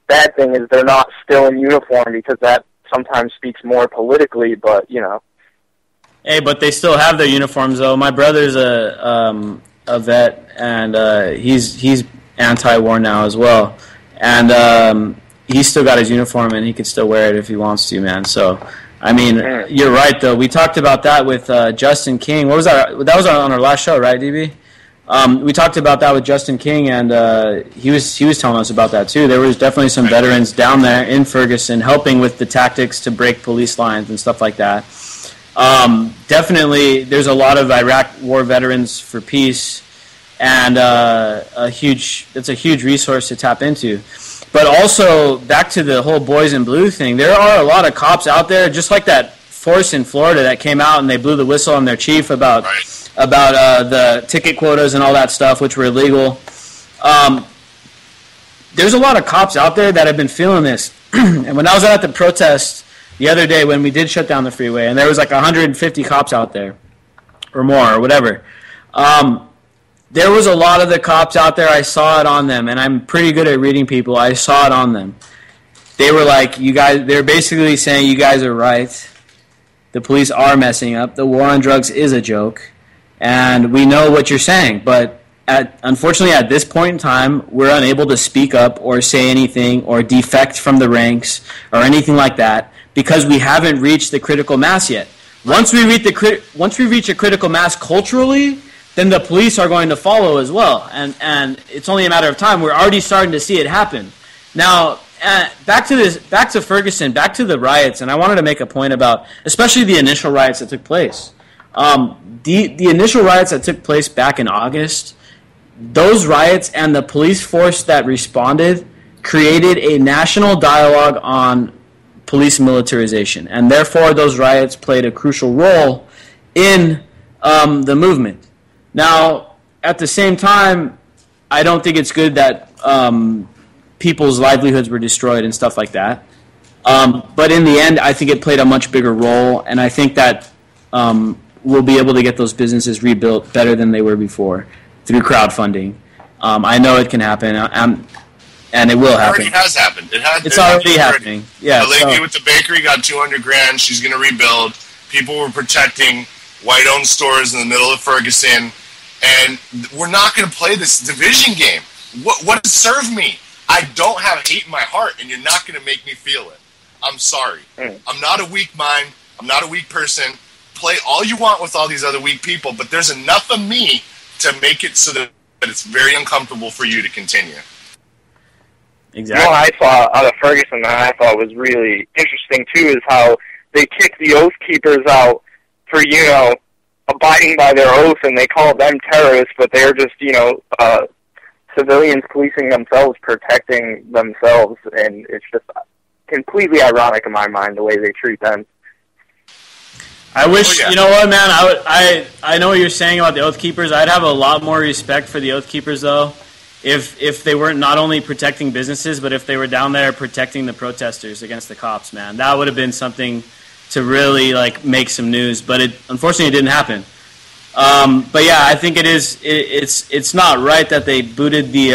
bad thing is they're not still in uniform because that sometimes speaks more politically, but, Hey, but they still have their uniforms, though. My brother's a vet, and he's anti-war now as well. And he's still got his uniform, and he can still wear it if he wants to, man. So, I mean, you're right, though. We talked about that with Justin King. What was that? That was on our last show, right, DB? We talked about that with Justin King, and he was telling us about that, too. There was definitely some veterans down there in Ferguson helping with the tactics to break police lines and stuff like that. Definitely, there's a lot of Iraq War veterans for peace, and it's a huge resource to tap into. But also, back to the whole boys in blue thing, there are a lot of cops out there, just like that force in Florida that came out and they blew the whistle on their chief about about the ticket quotas and all that stuff, which were illegal. There's a lot of cops out there that have been feeling this. And when I was at the protest the other day when we did shut down the freeway, and there was like 150 cops out there or more or whatever, there was a lot of the cops out there. I saw it on them, and I'm pretty good at reading people. I saw it on them. They were like, you guys, they're basically saying you guys are right. The police are messing up. The war on drugs is a joke. And we know what you're saying. But unfortunately, at this point in time, we're unable to speak up or say anything or defect from the ranks or anything like that because we haven't reached the critical mass yet. Once we reach a critical mass culturally, then the police are going to follow as well. And it's only a matter of time. We're already starting to see it happen. Now, back to Ferguson, back to the riots, and I wanted to make a point about, especially the initial riots that took place. The initial riots that took place back in August, those riots and the police force that responded created a national dialogue on police militarization, and therefore those riots played a crucial role in the movement. Now, at the same time, I don't think it's good that people's livelihoods were destroyed and stuff like that. But in the end, I think it played a much bigger role, and I think that we'll be able to get those businesses rebuilt better than they were before through crowdfunding. I know it can happen, and it will happen. It already has happened. It's already happening. Yeah. The lady with the bakery got $200,000. She's going to rebuild. People were protecting white-owned stores in the middle of Ferguson, and we're not going to play this division game. What does it serve me? I don't have hate in my heart, and you're not going to make me feel it. I'm sorry. I'm not a weak mind. I'm not a weak person. Play all you want with all these other weak people, but there's enough of me to make it so that it's very uncomfortable for you to continue. Exactly. You know, I saw out of Ferguson that I thought was really interesting, too, is how they kicked the Oath Keepers out for, abiding by their oath, and they call them terrorists, but they're just, civilians policing themselves, protecting themselves, and it's just completely ironic in my mind the way they treat them. I wish, you know what, man, I know what you're saying about the Oath Keepers. I'd have a lot more respect for the Oath Keepers, though, if they weren't not only protecting businesses, but if they were down there protecting the protesters against the cops, man. That would have been something to really, make some news, but it unfortunately it didn't happen. But yeah, I think it's not right that they booted the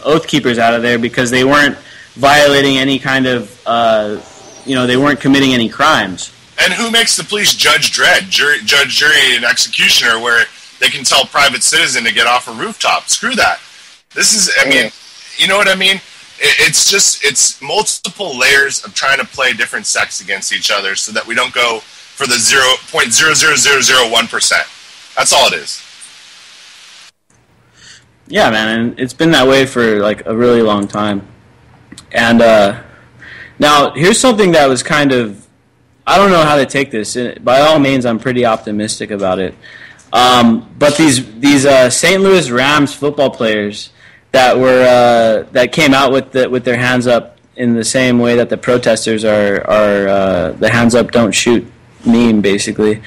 Oath Keepers out of there because they weren't violating any kind of, they weren't committing any crimes. And who makes the police judge, jury, and executioner where they can tell private citizen to get off a rooftop? Screw that. This is, you know what I mean? It's multiple layers of trying to play different sects against each other so that we don't go for the 0.00001%. That's all it is. Yeah, man, and it's been that way for a really long time. And now here's something that was kind of, I don't know how to take this. By all means, I'm pretty optimistic about it. But these St. Louis Rams football players that came out with their hands up in the same way that the protesters are the hands up don't shoot meme, basically.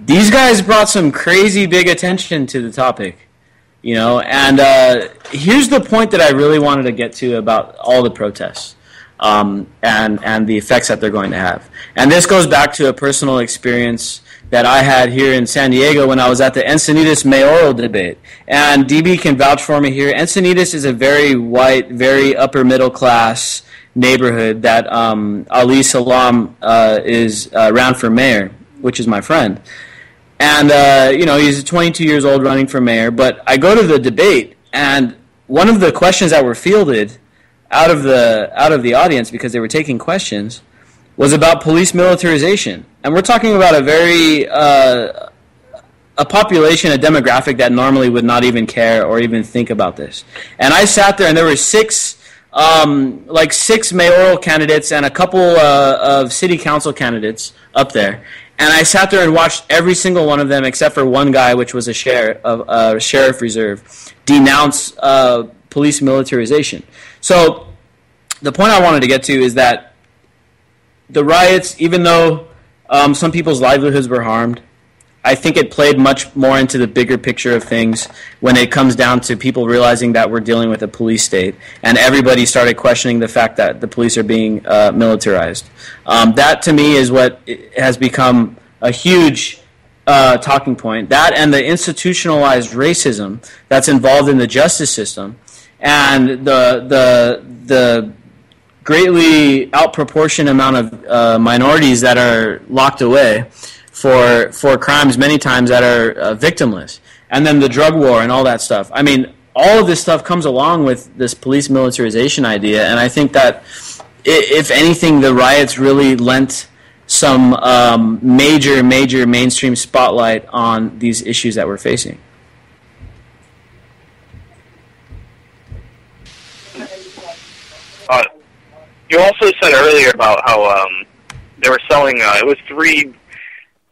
These guys brought some crazy big attention to the topic, and here's the point that I really wanted to get to about all the protests and the effects that they're going to have. And this goes back to a personal experience that I had here in San Diego when I was at the Encinitas mayoral debate. And DB can vouch for me here. Encinitas is a very white, very upper middle class neighborhood that Ali Salam ran for mayor, which is my friend. And, he's 22 years old running for mayor. But I go to the debate, and one of the questions that were fielded out of the audience, because they were taking questions, was about police militarization. And we're talking about a population, a demographic that normally would not even care or even think about this. And I sat there, and there were six mayoral candidates and a couple of city council candidates up there. And I sat there and watched every single one of them, except for one guy, which was a sheriff reserve, denounce police militarization. So the point I wanted to get to is that the riots, even though some people's livelihoods were harmed, I think it played much more into the bigger picture of things when it comes down to people realizing that we're dealing with a police state, and everybody started questioning the fact that the police are being militarized. That, to me, is what has become a huge talking point. That and the institutionalized racism that's involved in the justice system, and the greatly outproportioned amount of minorities that are locked away for crimes many times that are victimless, and then the drug war and all that stuff. I mean, all of this stuff comes along with this police militarization idea, and I think that, if anything, the riots really lent some major mainstream spotlight on these issues that we're facing. You also said earlier about how they were selling, it was 3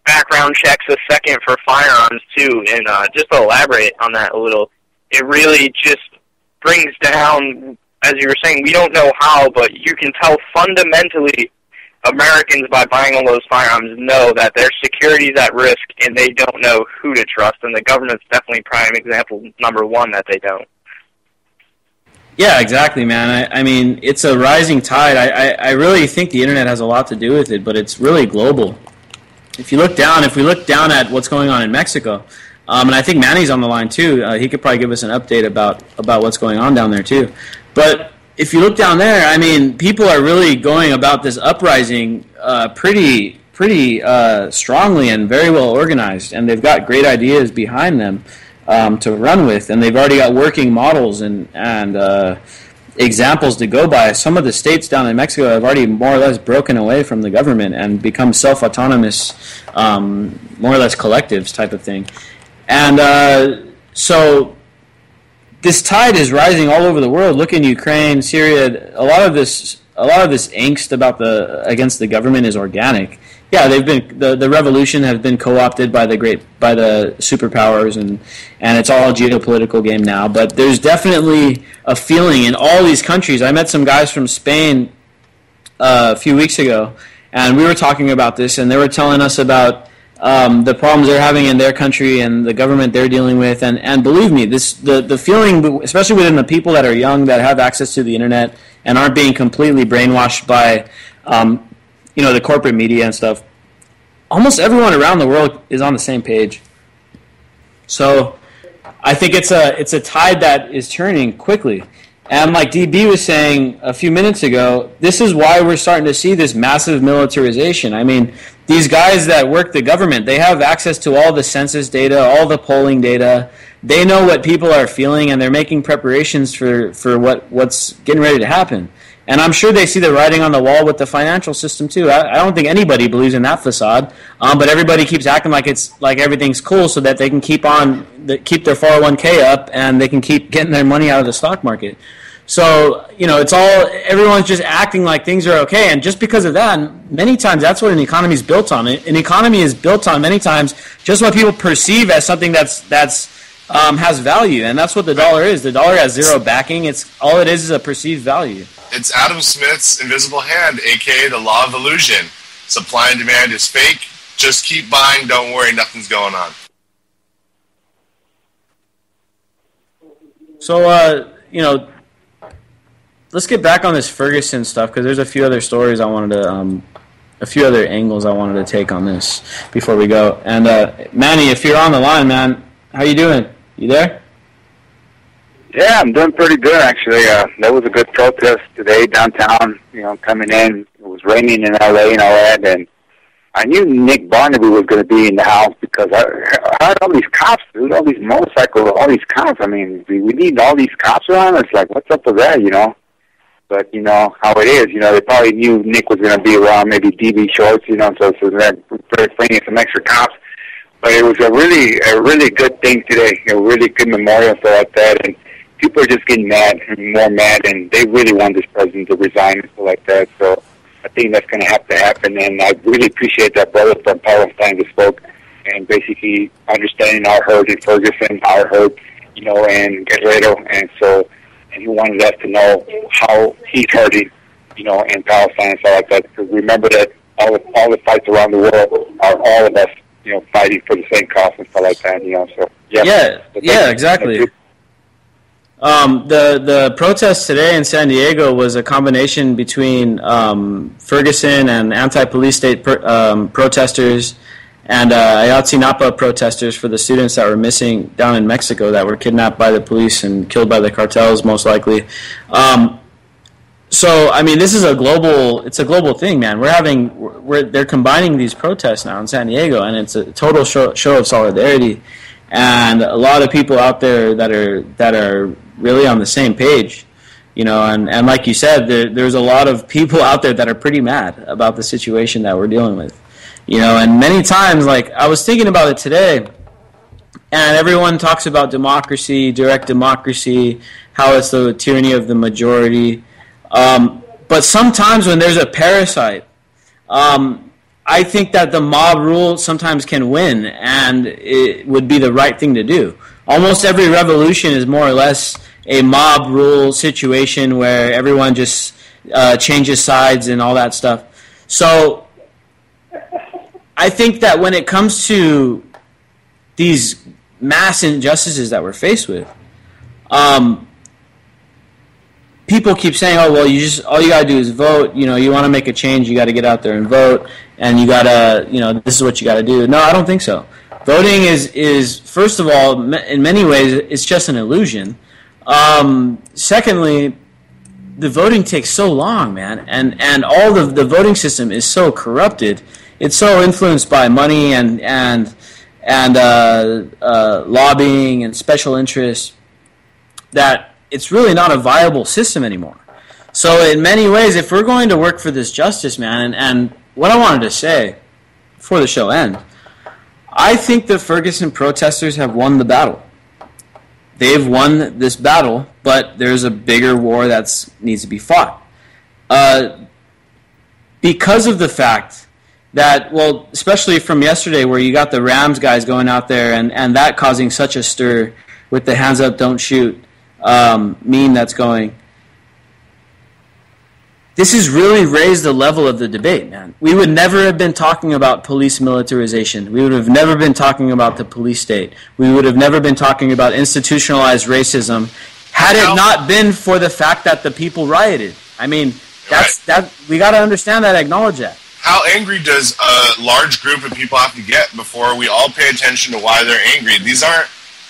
background checks a second for firearms, too. And just to elaborate on that a little, it really just brings down, as you were saying, we don't know how, but you can tell fundamentally Americans, by buying all those firearms, know that their security is at risk and they don't know who to trust. And the government's definitely prime example number 1 that they don't. Yeah, exactly, man. I mean, it's a rising tide. I really think the internet has a lot to do with it, but it's really global. If we look down at what's going on in Mexico, and I think Manny's on the line too. He could probably give us an update about what's going on down there too. But if you look down there, I mean, people are really going about this uprising pretty strongly and very well organized, and they've got great ideas behind them to run with, and they've already got working models and examples to go by. Some of the states down in Mexico have already more or less broken away from the government and become self-autonomous, more or less collectives type of thing. And so this tide is rising all over the world. Look in Ukraine, Syria. A lot of this angst against the government is organic. Yeah, they've been the revolution has been co-opted by the superpowers, and it's all a geopolitical game now. But there's definitely a feeling in all these countries. I met some guys from Spain a few weeks ago, and we were talking about this, and they were telling us about the problems they're having in their country and the government they're dealing with. And believe me, the feeling, especially within the people that are young, that have access to the internet and aren't being completely brainwashed by the corporate media and stuff, almost everyone around the world is on the same page. So I think it's a tide that is turning quickly. And like DB was saying a few minutes ago, this is why we're starting to see this massive militarization. I mean, these guys that work the government, they have access to all the census data, all the polling data. They know what people are feeling, and they're making preparations for what's getting ready to happen. And I'm sure they see the writing on the wall with the financial system too. I don't think anybody believes in that facade, but everybody keeps acting like everything's cool so that they can keep their 401k up and they can keep getting their money out of the stock market. So everyone's just acting like things are okay, and just because of that, many times that's what an economy is built on. An economy is built on many times just what people perceive as something that's has value, and that's what the dollar is. The dollar has zero backing. All it is a perceived value. It's Adam Smith's invisible hand, a.k.a. the law of illusion. Supply and demand is fake. Just keep buying. Don't worry, nothing's going on. So, let's get back on this Ferguson stuff, because there's a few other stories I wanted to, a few other angles I wanted to take on this before we go. And Manny, if you're on the line, man, how you doing? You there? Yeah, I'm doing pretty good, actually. There was a good protest today downtown, coming in. It was raining in L.A. and all that, and I knew Nick Barnaby was going to be in the house because I heard all these cops, dude, all these motorcycles, all these cops. I mean, we need all these cops around. It's like, what's up with that, But, how it is, they probably knew Nick was going to be around, maybe DB Shorts, so they're bringing some extra cops. But it was a really good thing today, a really good memorial and stuff like that, and people are just getting mad and more mad, and they really want this president to resign and stuff like that. So I think that's going to have to happen, and I really appreciate that brother from Palestine that spoke and basically understanding our hurt in Ferguson, our hurt, and Guerrero, and he wanted us to know how he's hurting, in Palestine and stuff like that. Because remember that all the fights around the world are all of us, fighting for the same cause and stuff like that. So yeah, exactly. The protest today in San Diego was a combination between Ferguson and anti-police state protesters and Ayotzinapa protesters for the students that were missing down in Mexico that were kidnapped by the police and killed by the cartels, most likely. So, I mean, this is a global thing, man. They're combining these protests now in San Diego, and it's a total show of solidarity. And a lot of people out there that are really on the same page, and like you said, there's a lot of people out there that are pretty mad about the situation that we're dealing with, and many times, like, I was thinking about it today, and everyone talks about democracy, direct democracy, how it's the tyranny of the majority, but sometimes when there's a parasite, I think that the mob rule sometimes can win, and it would be the right thing to do. Almost every revolution is more or less a mob rule situation where everyone just changes sides and all that stuff. So I think that when it comes to these mass injustices that we're faced with, people keep saying, "Oh, well, all you gotta do is vote. You want to make a change, you got to get out there and vote, and you gotta, this is what you got to do." No, I don't think so. Voting is first of all, in many ways, it's just an illusion. Secondly, the voting takes so long, man, and all the voting system is so corrupted. It's so influenced by money and lobbying and special interests that it's really not a viable system anymore. So in many ways, if we're going to work for this justice, man, and what I wanted to say before the show ends, I think the Ferguson protesters have won the battle. They've won this battle, but there's a bigger war that needs to be fought. Because of the fact that, well, especially from yesterday where you got the Rams guys going out there and that causing such a stir with the hands up, don't shoot meme that's going. This has really raised the level of the debate, man. We would never have been talking about police militarization. We would have never been talking about the police state. We would have never been talking about institutionalized racism had it not been for the fact that the people rioted. I mean, that we got to understand that, acknowledge that. How angry does a large group of people have to get before we all pay attention to why they're angry? These aren't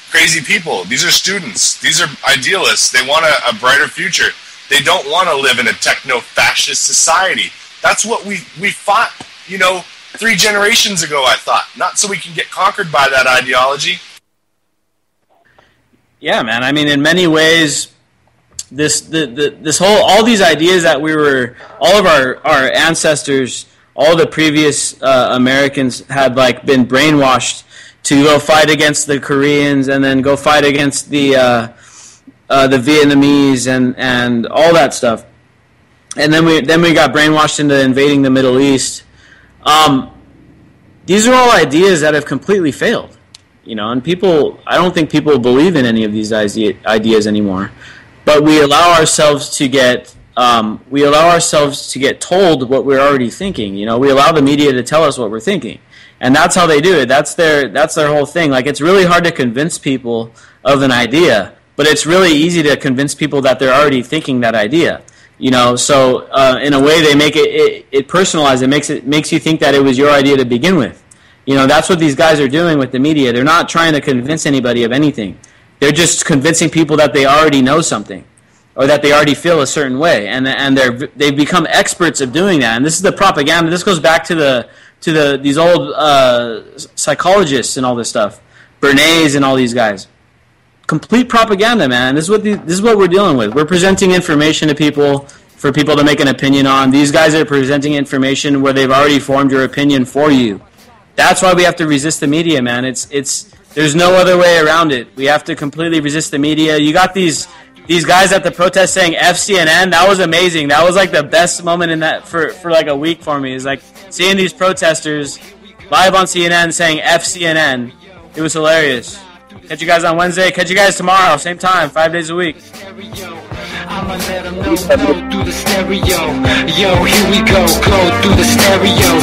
crazy people. These are students. These are idealists. They want a brighter future. They don't want to live in a techno-fascist society. That's what we fought, 3 generations ago, I thought. Not so we can get conquered by that ideology. Yeah, man. I mean, in many ways, all these ideas that all of our ancestors, all the previous Americans had been brainwashed to go fight against the Koreans and then go fight against the Vietnamese and all that stuff, and then we got brainwashed into invading the Middle East. These are all ideas that have completely failed, and I don't think people believe in any of these ideas anymore. But we allow ourselves to get told what we're already thinking. We allow the media to tell us what we're thinking. And that's how they do it. That's their whole thing. It's really hard to convince people of an idea, but it's really easy to convince people that they're already thinking that idea. So in a way they make it personalized. It makes you think that it was your idea to begin with. That's what these guys are doing with the media. They're not trying to convince anybody of anything. They're just convincing people that they already know something, or that they already feel a certain way, and they've become experts of doing that. And this is the propaganda. This goes back to these old psychologists and all this stuff, Bernays and all these guys. Complete propaganda, man. This is what we're dealing with. We're presenting information to people for people to make an opinion on. These guys are presenting information where they've already formed your opinion for you. That's why we have to resist the media, man. There's no other way around it. We have to completely resist the media. You got these guys at the protest saying F CNN. That was amazing. That was the best moment in that for a week for me. Is seeing these protesters live on CNN saying F CNN. It was hilarious. Catch you guys on Wednesday. Catch you guys tomorrow, same time, 5 days a week. I'ma let them know through the stereo. Yo, here we go through the stereo.